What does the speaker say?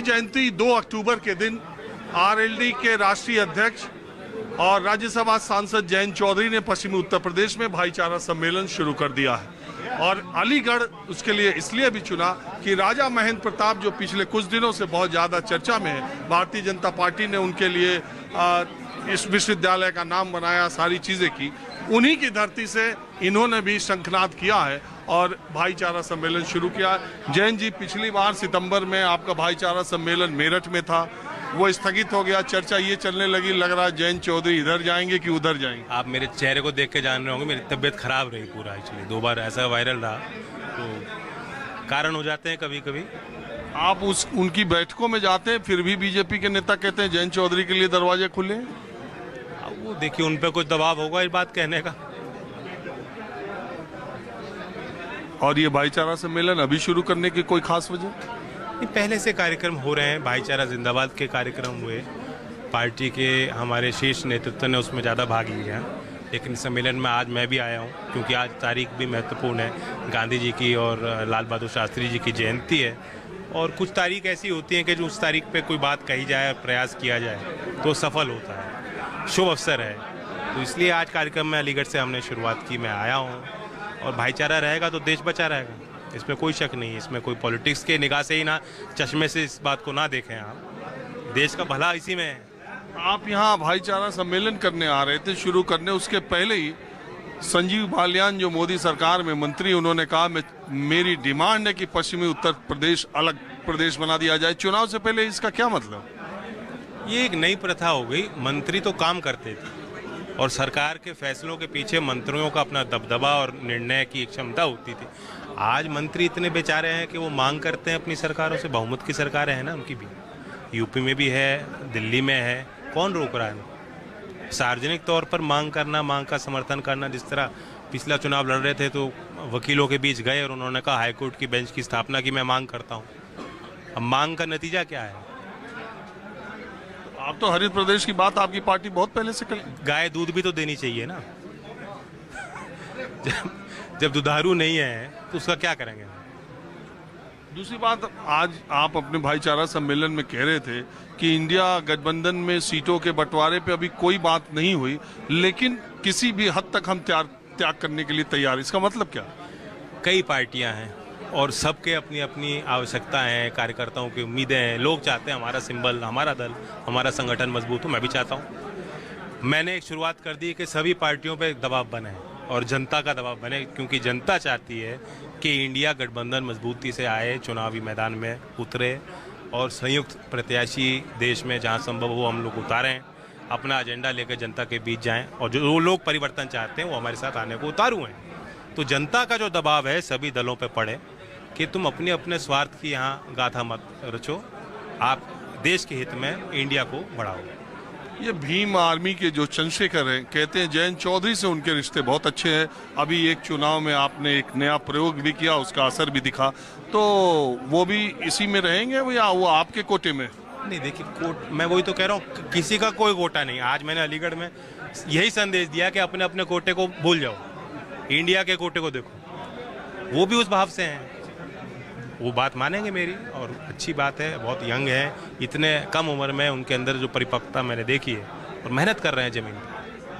जयंती 2 अक्टूबर के दिन आरएलडी के राष्ट्रीय अध्यक्ष और राज्यसभा सांसद जयंत चौधरी ने पश्चिमी उत्तर प्रदेश में भाईचारा सम्मेलन शुरू कर दिया है और अलीगढ़ उसके लिए इसलिए भी चुना कि राजा महेंद्र प्रताप जो पिछले कुछ दिनों से बहुत ज़्यादा चर्चा में है, भारतीय जनता पार्टी ने उनके लिए इस विश्वविद्यालय का नाम बनाया, सारी चीज़ें की, उन्हीं की धरती से इन्होंने भी शंखनाद किया है और भाईचारा सम्मेलन शुरू किया। जैन जी, पिछली बार सितंबर में आपका भाईचारा सम्मेलन मेरठ में था, वो स्थगित हो गया। चर्चा ये चलने लगी, लग रहा है जयंत चौधरी इधर जाएंगे कि उधर जाएंगे। आप मेरे चेहरे को देख के जान रहे होंगे, मेरी तबीयत खराब रही पूरा, एक्चुअली 2 बार ऐसा वायरल रहा, तो कारण हो जाते हैं कभी कभी। आप उनकी बैठकों में जाते हैं, फिर भी बीजेपी के नेता कहते हैं जयंत चौधरी के लिए दरवाजे खुले। वो देखिए, उन पर कुछ दबाव होगा इस बात कहने का। और ये भाईचारा सम्मेलन अभी शुरू करने की कोई खास वजह? पहले से कार्यक्रम हो रहे हैं, भाईचारा जिंदाबाद के कार्यक्रम हुए, पार्टी के हमारे शीर्ष नेतृत्व ने उसमें ज़्यादा भाग लिया, लेकिन सम्मेलन में आज मैं भी आया हूं क्योंकि आज तारीख भी महत्वपूर्ण है, गांधी जी की और लाल बहादुर शास्त्री जी की जयंती है। और कुछ तारीख ऐसी होती हैं कि जो उस तारीख पे कोई बात कही जाए, प्रयास किया जाए तो सफल होता है, शुभ अवसर है। तो इसलिए आज कार्यक्रम में अलीगढ़ से हमने शुरुआत की, मैं आया हूँ। और भाईचारा रहेगा तो देश बचा रहेगा, इसमें कोई शक नहीं है। इसमें कोई पॉलिटिक्स के निगाह से ही ना, चश्मे से इस बात को ना देखें आप, देश का भला इसी में है। आप यहाँ भाईचारा सम्मेलन करने आ रहे थे, शुरू करने उसके पहले ही संजीव बालियान जो मोदी सरकार में मंत्री, उन्होंने कहा मेरी डिमांड है कि पश्चिमी उत्तर प्रदेश अलग प्रदेश बना दिया जाए। चुनाव से पहले इसका क्या मतलब? ये एक नई प्रथा हो गई। मंत्री तो काम करते थे और सरकार के फैसलों के पीछे मंत्रियों का अपना दबदबा और निर्णय की क्षमता होती थी। आज मंत्री इतने बेचारे हैं कि वो मांग करते हैं अपनी सरकारों से, बहुमत की सरकारें हैं ना उनकी भी, यूपी में भी है, दिल्ली में है, कौन रोक रहा है? सार्वजनिक तौर पर मांग करना, मांग का समर्थन करना, जिस तरह पिछला चुनाव लड़ रहे थे तो वकीलों के बीच गए और उन्होंने कहा हाईकोर्ट की बेंच की स्थापना की मैं मांग करता हूँ। अब मांग का नतीजा क्या है? आप तो हरित प्रदेश की बात आपकी पार्टी बहुत पहले से कर। गाय दूध भी तो देनी चाहिए ना। जब दुधारू नहीं है तो उसका क्या करेंगे? दूसरी बात, आज आप अपने भाईचारा सम्मेलन में कह रहे थे कि इंडिया गठबंधन में सीटों के बंटवारे पे अभी कोई बात नहीं हुई, लेकिन किसी भी हद तक हम त्याग करने के लिए तैयार। इसका मतलब क्या? कई पार्टियां हैं और सबके अपनी अपनी आवश्यकताएं हैं, कार्यकर्ताओं की उम्मीदें हैं। लोग चाहते हैं हमारा सिंबल, हमारा दल, हमारा संगठन मजबूत हो, मैं भी चाहता हूं। मैंने एक शुरुआत कर दी कि सभी पार्टियों पे दबाव बने और जनता का दबाव बने, क्योंकि जनता चाहती है कि इंडिया गठबंधन मजबूती से आए, चुनावी मैदान में उतरे और संयुक्त प्रत्याशी देश में जहां संभव हो हम लोग उतारें, अपना एजेंडा लेकर जनता के बीच जाएं और जो लोग परिवर्तन चाहते हैं वो हमारे साथ आने को उतारू हैं। तो जनता का जो दबाव है सभी दलों पे पड़े कि तुम अपने अपने स्वार्थ की यहाँ गाथा मत रचो, आप देश के हित में इंडिया को बढ़ाओ। ये भीम आर्मी के जो चंद्रशेखर हैं, कहते हैं जयंत चौधरी से उनके रिश्ते बहुत अच्छे हैं। अभी एक चुनाव में आपने एक नया प्रयोग भी किया, उसका असर भी दिखा, तो वो भी इसी में रहेंगे या वो आपके कोटे में? नहीं, देखिए, मैं वही तो कह रहा हूँ, किसी का कोई कोटा नहीं। आज मैंने अलीगढ़ में यही संदेश दिया कि अपने अपने कोटे को भूल जाओ, इंडिया के कोटे को देखो। वो भी उस भाव से हैं, वो बात मानेंगे मेरी, और अच्छी बात है, बहुत यंग है, इतने कम उम्र में उनके अंदर जो परिपक्वता मैंने देखी है, और मेहनत कर रहे हैं जमीन पर।